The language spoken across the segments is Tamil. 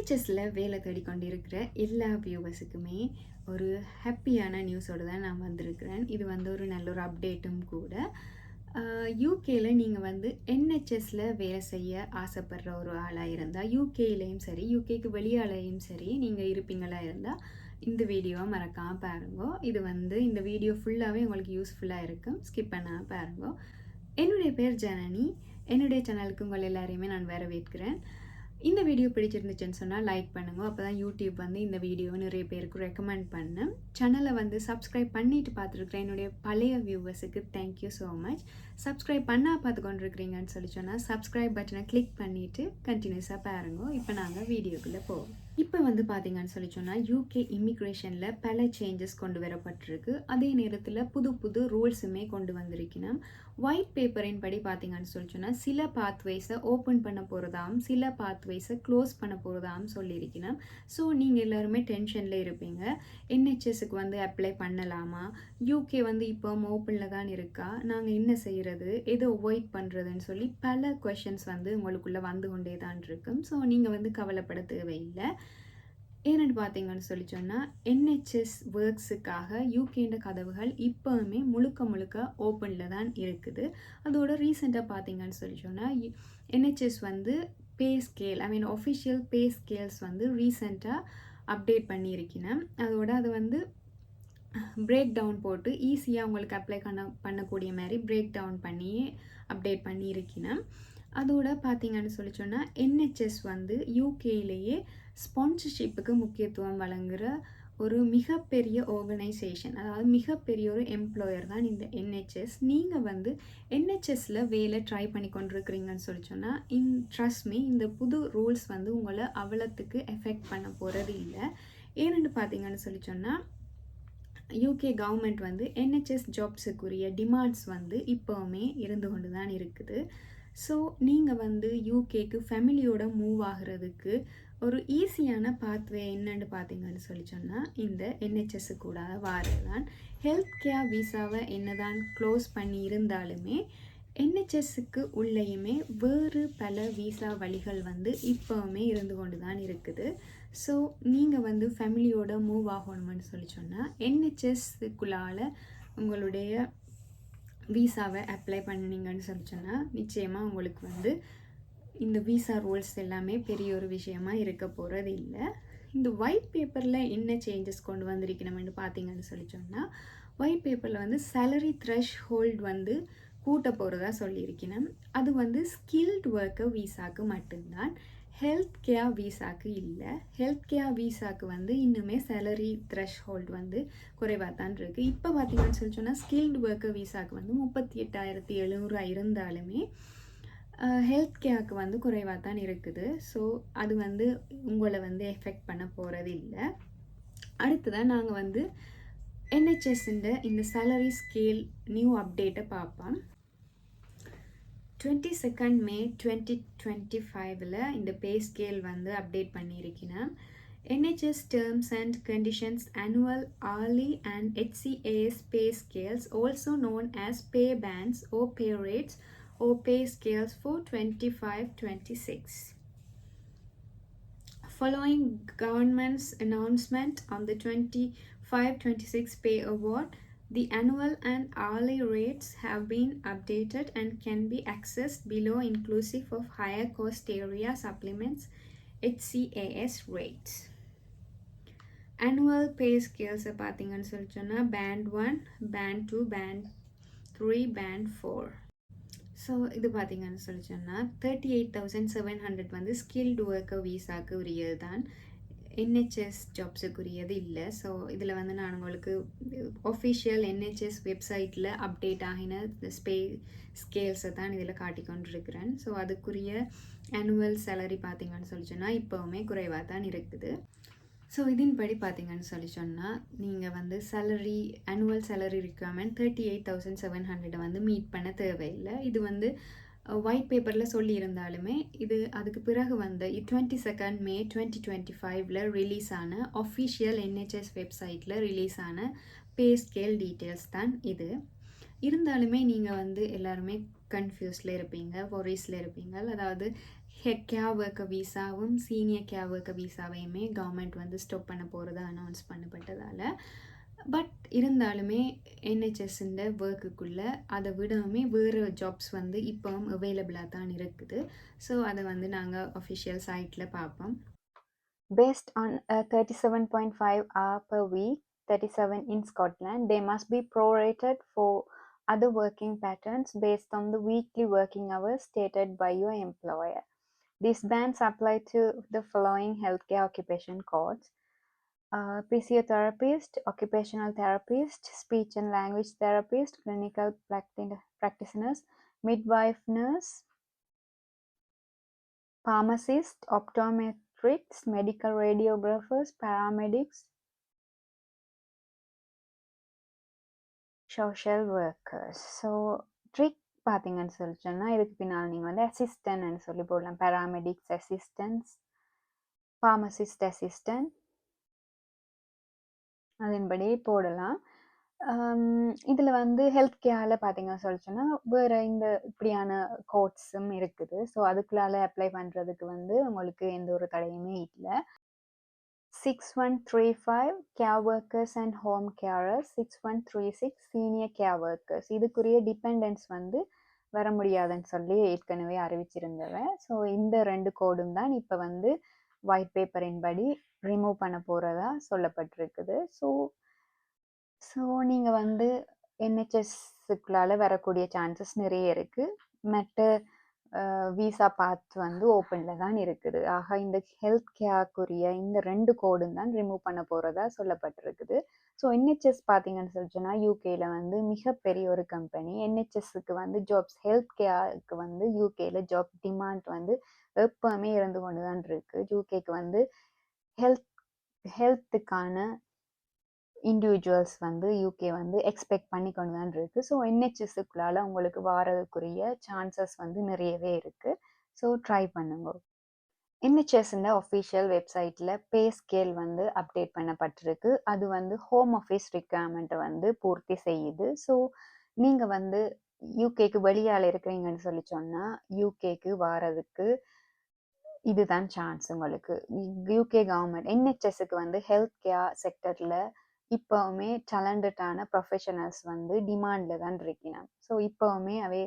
என்ஹெச்எஸ்ல வேலை தேடிக்கொண்டிருக்கிற எல்லா வியூவர்ஸுக்குமே ஒரு ஹாப்பியான நியூஸோடு தான் நான் வந்திருக்கிறேன். இது வந்து ஒரு நல்ல ஒரு அப்டேட்டும் கூட. யூகேல நீங்கள் வந்து என்ஹெச்எஸ்ல வேலை செய்ய ஆசைப்படுற ஒரு ஆளாக இருந்தால், யூகேலையும் சரி யூகேக்கு வெளியாலையும் சரி நீங்கள் இருப்பீங்களா இருந்தால் இந்த வீடியோவை மறக்காமல் பாருங்க. இது வந்து இந்த வீடியோ ஃபுல்லாகவே உங்களுக்கு யூஸ்ஃபுல்லாக இருக்கும். ஸ்கிப் பண்ணாமல் பாருங்க. என்னுடைய பேர் ஜனனி. என்னுடைய சேனலுக்கு உங்கள் எல்லாரையுமே நான் வரவேற்கிறேன். இந்த வீடியோ பிடிச்சிருந்துச்சுன்னு சொன்னால் லைக் பண்ணுங்க. அப்போ தான் யூடியூப் வந்து இந்த வீடியோவை நிறைய பேருக்கு ரெக்கமெண்ட் பண்ணேன். சேனலை வந்து சப்ஸ்கிரைப் பண்ணிட்டு பார்த்துருக்குறேன் என்னுடைய பழைய வியூவர்ஸுக்கு தேங்க்யூ ஸோ மச். சப்ஸ்கிரைப் பண்ணால் பார்த்து கொண்டிருக்கிறீங்கன்னு சொல்லி சொன்னால் சப்ஸ்கிரைப் பட்டனை கிளிக் பண்ணிவிட்டு கண்டினியூஸாக பாருங்க. இப்போ நாங்கள் வீடியோக்குள்ளே போவோம். இப்போ வந்து பார்த்தீங்கன்னு சொல்லி சொன்னால் யூகே இமிக்ரேஷனில் பல சேஞ்சஸ் கொண்டு வரப்பட்டிருக்கு. அதே நேரத்தில் புது புது ரூல்ஸுமே கொண்டு வந்திருக்கணும். ஒயிட் பேப்பரின் படி பார்த்தீங்கன்னு சொல்லி சொன்னால் சில பாத்வேஸை ஓப்பன் பண்ண போகிறதாம், சில பாத்வேஸை க்ளோஸ் பண்ண போகிறதாம் சொல்லியிருக்கணும். ஸோ நீங்கள் எல்லாருமே டென்ஷனில் இருப்பீங்க. என்ஹெச்எஸ்க்கு வந்து அப்ளை பண்ணலாமா, யூகே வந்து இப்போ ஓப்பனில் தான் இருக்கா, நாங்கள் என்ன செய்கிறது, எதை அவாய்ட் பண்ணுறதுன்னு சொல்லி பல கொஷின்ஸ் வந்து உங்களுக்குள்ளே வந்து கொண்டே தான் இருக்கும். ஸோ நீங்கள் வந்து கவலைப்பட தேவையில்லை. ஏன்னு பார்த்தீங்கன்னு சொல்லி சொன்னால் என்ஹெச்எஸ் ஒர்க்ஸுக்காக யூகேண்ட கதவுகள் இப்போவுமே முழுக்க முழுக்க ஓப்பனில் தான் இருக்குது. அதோட ரீசெண்டாக பார்த்தீங்கன்னு சொல்லி சொன்னால் என்ஹெச்எஸ் வந்து பே ஸ்கேல் ஒஃபிஷியல் பே ஸ்கேல்ஸ் வந்து ரீசெண்டாக அப்டேட் பண்ணியிருக்கணும். அதோட அது வந்து பிரேக் டவுன் போட்டு ஈஸியாக உங்களுக்கு அப்ளை பண்ணக்கூடிய மாதிரி பிரேக் டவுன் பண்ணி அப்டேட் பண்ணியிருக்கணும். அதோட பார்த்தீங்கன்னு சொல்லி சொன்னால் என்ஹெச்எஸ் வந்து யூகேலேயே ஸ்பான்சர்ஷிப்புக்கு முக்கியத்துவம் வழங்குகிற ஒரு மிகப்பெரிய ஆர்கனைசேஷன், அதாவது மிகப்பெரிய ஒரு எம்ப்ளாயர் தான் இந்த என்ஹெச்எஸ். நீங்கள் வந்து என்ஹெச்எஸில் வேலை ட்ரை பண்ணி கொண்டிருக்கிறீங்கன்னு சொல்லி சொன்னால் ட்ரஸ்ட் மீ, இந்த புது ரூல்ஸ் வந்து உங்களை அவ்வளோத்துக்கு எஃபெக்ட் பண்ண போகிறது இல்லை. ஏன்னு பார்த்தீங்கன்னு சொல்லி சொன்னால் யூகே கவர்மெண்ட் வந்து என்ஹெச்எஸ் ஜாப்ஸுக்குரிய டிமாண்ட்ஸ் வந்து இப்போவுமே இருந்து கொண்டு தான் இருக்குது. ஸோ நீங்கள் வந்து யூகேக்கு ஃபேமிலியோட மூவ் ஆகிறதுக்கு ஒரு ஈஸியான பாத்வே என்னன்னு பார்த்தீங்கன்னு சொல்லி சொன்னால் இந்த என்ஹெச்எஸ்ஸு கூட வாரது தான். ஹெல்த் கேர் வீசாவை என்ன தான் க்ளோஸ் பண்ணி இருந்தாலுமே என்ஹெச்எஸ்ஸுக்கு உள்ளேயுமே வேறு பல வீசா வழிகள் வந்து இப்போவுமே இருந்து கொண்டு தான் இருக்குது. ஸோ நீங்கள் வந்து ஃபேமிலியோட மூவ் ஆகணும்னு சொல்லி சொன்னால் என்ஹெச்எஸ்க்குள்ளால் உங்களுடைய வீசாவை அப்ளை பண்ணினீங்கன்னு சொல்லி சொன்னால் நிச்சயமாக உங்களுக்கு வந்து இந்த வீசா ரூல்ஸ் எல்லாமே பெரிய ஒரு விஷயமா இருக்க போகிறது இல்லை. இந்த ஒயிட் பேப்பரில் என்ன சேஞ்சஸ் கொண்டு வந்திருக்கணும்னு பார்த்தீங்கன்னு சொல்லி சொன்னால் ஒயிட் பேப்பரில் வந்து சேலரி த்ரெஷ் ஹோல்ட் வந்து கூட்ட போகிறதா சொல்லியிருக்கணும். அது வந்து ஸ்கில்ட் ஒர்க்கர் வீசாக்கு மட்டும்தான், ஹெல்த் கேர் வீசாக்கு இல்லை. ஹெல்த் கேர் வீசாக்கு வந்து இன்னுமே சேலரி த்ரெஷ் ஹோல்ட் வந்து குறைவாக தான் இருக்குது. இப்போ பார்த்தீங்கன்னு சொல்லி சொன்னால் ஸ்கில்டு ஒர்க்கர் வீசாக்கு வந்து 38,700 இருந்தாலுமே ஹெல்த் கேருக்கு வந்து குறைவாக தான் இருக்குது. ஸோ அது வந்து உங்களை வந்து எஃபெக்ட் பண்ண போகிறது இல்லை. அடுத்ததான் நாங்கள் வந்து என்ஹெச்எஸ்ன்ற இந்த சேலரி ஸ்கேல் நியூ அப்டேட்டை பார்ப்போம். 22 May 2025 இந்த பே ஸ்கேல் வந்து அப்டேட் பண்ணியிருக்கேன். NHS Terms and Conditions Annual Hourly and HCAS Pay Scales, also known as Pay Bands or Pay Rates or Pay Scales for 25-26. Following government's announcement on the 25-26 Pay Award, the annual and hourly rates have been updated and can be accessed below, inclusive of higher cost area supplements HCAS rates. Annual pay scales பார்த்தீங்கன்னு சொல்லி சொன்னால் band 1, band 2, band 3, band 4. So இது பார்த்தீங்கன்னு சொல்லி சொன்னால் 38,700 வந்து ஸ்கில்டு ஒர்க்கர் வீசாக்கு உரியது தான், என்ஹெச்எஸ் ஜாப்ஸுக்குரியது இல்லை. ஸோ இதில் வந்து நான் உங்களுக்கு ஒஃபிஷியல் என்ஹெச்எஸ் வெப்சைட்டில் அப்டேட் ஆகின ஸ்கேல்ஸை தான் இதில் காட்டிக்கொண்டிருக்கிறேன். ஸோ அதுக்குரிய ஆனுவல் சேலரி பார்த்தீங்கன்னு சொல்லி சொன்னால் இப்போவுமே குறைவாக தான் இருக்குது. ஸோ இதன்படி பார்த்தீங்கன்னு சொல்லி சொன்னால் நீங்கள் வந்து ஆனுவல் சேலரி ரிக்வயர்மெண்ட் 38,700 வந்து மீட் பண்ண தேவையில்லை. இது வந்து ஒயிட் பேப்பரில் சொல்லியிருந்தாலுமே இது அதுக்கு பிறகு வந்து 22 May 2025 ரிலீஸ் ஆன ஒஃபிஷியல் என்ஹெச்எஸ் வெப்சைட்டில் ரிலீஸ் ஆன பே ஸ்கேல் டீட்டெயில்ஸ் தான் இது. இருந்தாலுமே நீங்கள் வந்து எல்லாருமே கன்ஃபியூஸில் இருப்பீங்க, ஒரிஸில் இருப்பீங்க. அதாவது கேர் ஒர்க்கர் விசாவும் சீனியர் கேர் ஒர்க்கர் விசாவையுமே கவர்மெண்ட் வந்து ஸ்டாப் பண்ண போகிறதா அனௌன்ஸ் பண்ணப்பட்டதால், பட் இருந்தாலுமே என்ஹெச்எஸ்ன்ற ஒர்க்குக்குள்ளே அதை விடாமே வேறு ஜாப்ஸ் வந்து இப்போவும் அவைலபிளாக தான் இருக்குது. ஸோ அதை வந்து நாங்கள் அஃபிஷியல் சைட்டில் பார்ப்போம். Based on a 37.5 hour per week, 37 in Scotland, they must be prorated for other working patterns based on the weekly working hours stated by your employer. These bans apply to the following healthcare occupation codes: physiotherapist, occupational therapist, speech and language therapist, clinical practitioners, midwife nurse, pharmacist, optometrists, medical radiographers, paramedics, social workers. So trick பார்த்தீங்கன்னு சொல்லி சொன்னால் இதுக்கு பின்னால் நீங்கள் வந்து அசிஸ்டன்ட்னு சொல்லி போடலாம். பேராமெடிக்ஸ் அசிஸ்டன்ஸ், ஃபார்மசிஸ்ட் அசிஸ்டன்ட், அதன்படி போடலாம். இதில் வந்து ஹெல்த் கேரில் பார்த்தீங்கன்னு சொல்லி சொன்னால் வேறு இந்த இப்படியான கோர்ஸும் இருக்குது. ஸோ அதுக்குள்ளால் அப்ளை பண்ணுறதுக்கு வந்து உங்களுக்கு எந்த ஒரு தடையுமே இல்லை. 6135 care workers and home carers, 6136 senior care workers. இதுக்குரிய டிபெண்டன்ஸ் வந்து வர முடியாதுன்னு சொல்லி ஏற்கனவே அறிவிச்சிருந்தவன். ஸோ இந்த 2 கோடும் தான் இப்போ வந்து ஒயிட் பேப்பரின் படி ரிமூவ் பண்ண போகிறதா சொல்லப்பட்டிருக்குது. ஸோ நீங்கள் வந்து என்ஹெச்எஸ்க்குள்ளால் வரக்கூடிய சான்சஸ் நிறைய இருக்குது. மற்ற விசா பாத் வந்து ஓப்பனில் தான் இருக்குது. ஆக இந்த ஹெல்த் கேருக்குரிய இந்த 2 கோடும் தான் ரிமூவ் பண்ண போகிறதா சொல்லப்பட்டிருக்குது. ஸோ என்ஹெச்எஸ் பார்த்தீங்கன்னு சொல்லிச்சுன்னா யூகேயில் வந்து மிகப்பெரிய ஒரு கம்பெனி. என்ஹெச்எஸ்க்கு வந்து ஜாப்ஸ், ஹெல்த் கேருக்கு வந்து யூகேயில் ஜாப் டிமாண்ட் வந்து எப்பவுமே இருந்து கொண்டு தான் இருக்குது. யூகேக்கு வந்து ஹெல்த்துக்கான இண்டிவிஜுவல்ஸ் வந்து யூகே வந்து எக்ஸ்பெக்ட் பண்ணி கொண்டு தான் இருக்குது. ஸோ என்ஹெச்எஸ்க்குள்ளால் உங்களுக்கு வாரதுக்குரிய சான்சஸ் வந்து நிறையவே இருக்குது. ஸோ ட்ரை பண்ணுங்க. என்ஹெச்எஸ்ன்ற ஒஃபிஷியல் வெப்சைட்டில் பே ஸ்கேல் வந்து அப்டேட் பண்ணப்பட்டிருக்கு. அது வந்து ஹோம் ஆஃபீஸ் ரிக்வயர்மெண்ட்டை வந்து பூர்த்தி செய்யுது. ஸோ நீங்கள் வந்து யூகேக்கு வெளியால் இருக்கிறீங்கன்னு சொல்லி சொன்னால் யூகேக்கு வாரதுக்கு இதுதான் சான்ஸ் உங்களுக்கு. யூகே கவர்மெண்ட் என்ஹெச்எஸ்க்கு வந்து ஹெல்த் கேர் செக்டரில் இப்போவுமே டேலண்டடான ப்ரொஃபஷனல்ஸ் வந்து டிமாண்டில் தான் இருக்கணும். ஸோ இப்போவுமே அவை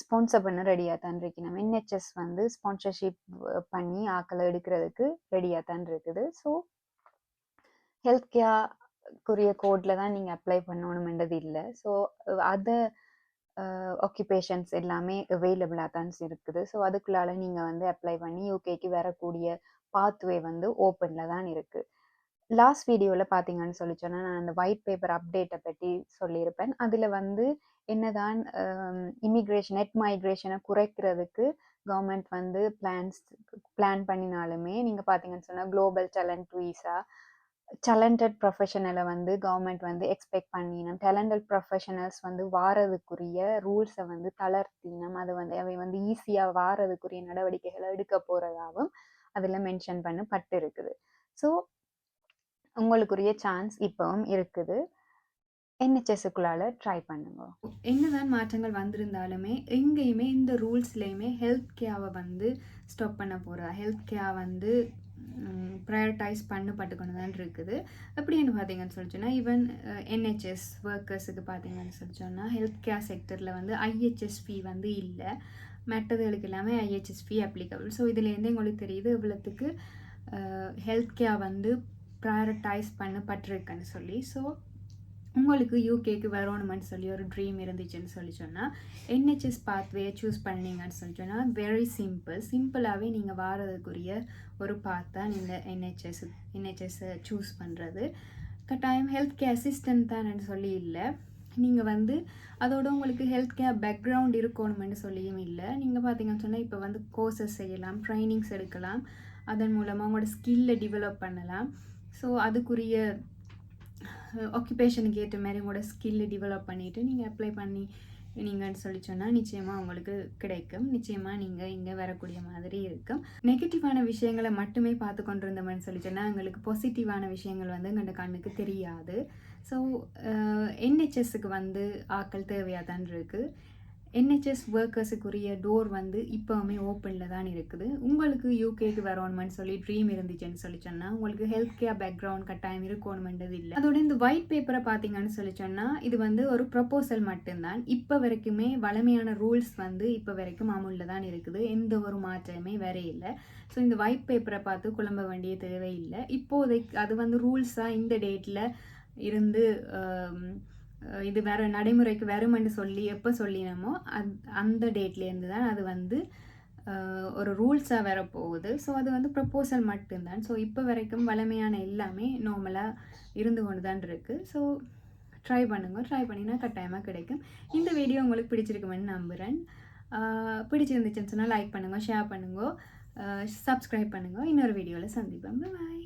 ஸ்பான்சர் பண்ண ரெடியாக தான் இருக்கணும். என்ஹெச்எஸ் வந்து ஸ்பான்சர்ஷிப் பண்ணி ஆக்களை எடுக்கிறதுக்கு ரெடியாக தான் இருக்குது. ஸோ ஹெல்த் கேருக்குரிய கோடில் தான் நீங்கள் அப்ளை பண்ணணுமென்றது இல்லை. ஸோ அதை ஆக்குபேஷன்ஸ் எல்லாமே அவைலபிளாக தான் இருக்குது. ஸோ அதுக்குள்ளால் நீங்கள் வந்து அப்ளை பண்ணி யூகேக்கு வரக்கூடிய பாத்வே வந்து ஓப்பனில் தான் இருக்குது. லாஸ்ட் வீடியோவில் பார்த்தீங்கன்னு சொல்லி சொன்னால் நான் அந்த ஒயிட் பேப்பர் அப்டேட்டை பற்றி சொல்லியிருப்பேன். அதில் வந்து என்னதான் இமிக்ரேஷன் நெட் மைக்ரேஷனை குறைக்கிறதுக்கு கவர்மெண்ட் வந்து பிளான் பண்ணினாலுமே நீங்கள் பார்த்தீங்கன்னு சொன்னால் குளோபல் டேலண்ட் வீசா, டேலண்டட் ப்ரொஃபஷனலை வந்து கவர்மெண்ட் வந்து எக்ஸ்பெக்ட் பண்ணினோம். டேலண்டட் ப்ரொஃபஷனல்ஸ் வந்து வாரதுக்குரிய ரூல்ஸை வந்து தளர்த்தினோம். அது வந்து அவை வந்து ஈஸியாக வாரதுக்குரிய நடவடிக்கைகளை எடுக்க போகிறதாகவும் அதில் மென்ஷன் பண்ணப்பட்டு இருக்குது. ஸோ உங்களுக்குரிய சான்ஸ் இப்பவும் இருக்குது. என்ஹெச்எஸ்க்குள்ளால ட்ரை பண்ணுங்க. என்னதான் மாற்றங்கள் வந்திருந்தாலுமே எங்கேயுமே இந்த ரூல்ஸ்லேயுமே ஹெல்த் கேரை வந்து ஸ்டாப் பண்ண போகிறா. ஹெல்த் கேர் வந்து ப்ரையாரிட்டைஸ் பண்ணப்பட்டு கொண்டு தான் இருக்குது. அப்படின்னு பார்த்தீங்கன்னு சொல்லி சொன்னால் ஈவன் என்ஹெச்எஸ் ஒர்க்கர்ஸுக்கு பார்த்தீங்கன்னு சொல்லி சொன்னால் ஹெல்த் கேர் செக்டரில் வந்து ஐஹெச்எஸ் ஃபீ வந்து இல்லை. மற்றதுகளுக்கு எல்லாமே ஐஹெச்எஸ் ஃபீ அப்ளிகபிள். ஸோ இதுலேருந்து உங்களுக்கு தெரியுது இவ்வளோத்துக்கு ஹெல்த் கேர் வந்து ப்ரையாரிட்டைஸ் பண்ணப்பட்டிருக்குன்னு சொல்லி. ஸோ உங்களுக்கு யூகேக்கு வரணுமென்னு சொல்லி ஒரு ட்ரீம் இருந்துச்சுன்னு சொல்லி சொன்னால் என்ஹெச்எஸ் பாத்வேயை சூஸ் பண்ணீங்கன்னு சொல்லி சொன்னால் வெரி சிம்பிளாகவே நீங்கள் வாரதுக்குரிய ஒரு பாத் தான் இந்த என்ஹெச்எஸ்ஸை சூஸ் பண்ணுறது. கட்டாயம் ஹெல்த் கேர் அசிஸ்டன்ட் தான்னு சொல்லி இல்லை. நீங்கள் வந்து அதோட உங்களுக்கு ஹெல்த் கேர் பேக்ரவுண்ட் இருக்கணுமென்னு சொல்லியும் இல்லை. நீங்கள் பார்த்தீங்கன்னு சொன்னால் இப்போ வந்து கோர்சஸ் செய்யலாம், ட்ரைனிங்ஸ் எடுக்கலாம், அதன் மூலமாக உங்களோட ஸ்கில்லை டெவலப் பண்ணலாம். ஸோ அதுக்குரிய ஆக்குபேஷனுக்கு ஏற்ற மாதிரி உங்களோட ஸ்கில்லை டெவலப் பண்ணிவிட்டு நீங்கள் அப்ளை பண்ணி நீங்கன்னு சொல்லி சொன்னால் நிச்சயமாக உங்களுக்கு கிடைக்கும். நிச்சயமாக நீங்கள் இங்கே வரக்கூடிய மாதிரி இருக்கும். நெகட்டிவான விஷயங்களை மட்டுமே பார்த்து கொண்டிருந்தோம்னு சொல்லி சொன்னால் எங்களுக்கு பாசிட்டிவான விஷயங்கள் வந்து எங்களோட கண்ணுக்கு தெரியாது. ஸோ என்ஹெச்எஸ்க்கு வந்து ஆக்கள் தேவையாக தான் இருக்குது. என்ஹெச்எஸ் ஒர்க்கர்ஸுக்குரிய டோர் வந்து இப்போவுமே ஓப்பனில் தான் இருக்குது. உங்களுக்கு யூகேக்கு வரணுமென்னு சொல்லி ட்ரீம் இருந்துச்சுன்னு சொல்லி சொன்னால் உங்களுக்கு ஹெல்த் கேர் பேக்ரவுண்ட் கட்டாயம் இருக்கணுமென்றது இல்லை. அதோட இந்த ஒயிட் பேப்பரை பார்த்தீங்கன்னு சொல்லி சொன்னால் இது வந்து ஒரு ப்ரப்போசல் மட்டும்தான். இப்போ வரைக்குமே வழமையான ரூல்ஸ் வந்து இப்போ வரைக்கும் அமுலில் தான் இருக்குது. எந்த ஒரு மாற்றமே வேற இல்லை. ஸோ இந்த ஒயிட் பேப்பரை பார்த்து குழம்ப வேண்டிய தேவையில்லை. இப்போதைக்கு அது வந்து ரூல்ஸாக இந்த டேட்டில் இருந்து இது வேறு நடைமுறைக்கு வருமென்று சொல்லி எப்போ சொல்லினமோ அந்த டேட்லேருந்து தான் அது வந்து ஒரு ரூல்ஸாக வரப்போகுது. ஸோ அது வந்து ப்ரப்போசல் மட்டும்தான். ஸோ இப்போ வரைக்கும் வழமையான எல்லாமே நார்மலாக இருந்து கொண்டு தான் இருக்குது. ஸோ ட்ரை பண்ணுங்க. ட்ரை பண்ணினா கட்டாயமாக கிடைக்கும். இந்த வீடியோ உங்களுக்கு பிடிச்சிருக்குமென்னு நம்புகிறேன். பிடிச்சிருந்துச்சுன்னு சொன்னால் லைக் பண்ணுங்கள், ஷேர் பண்ணுங்க, சப்ஸ்கிரைப் பண்ணுங்கள். இன்னொரு வீடியோவில் சந்திப்போம். பாய்.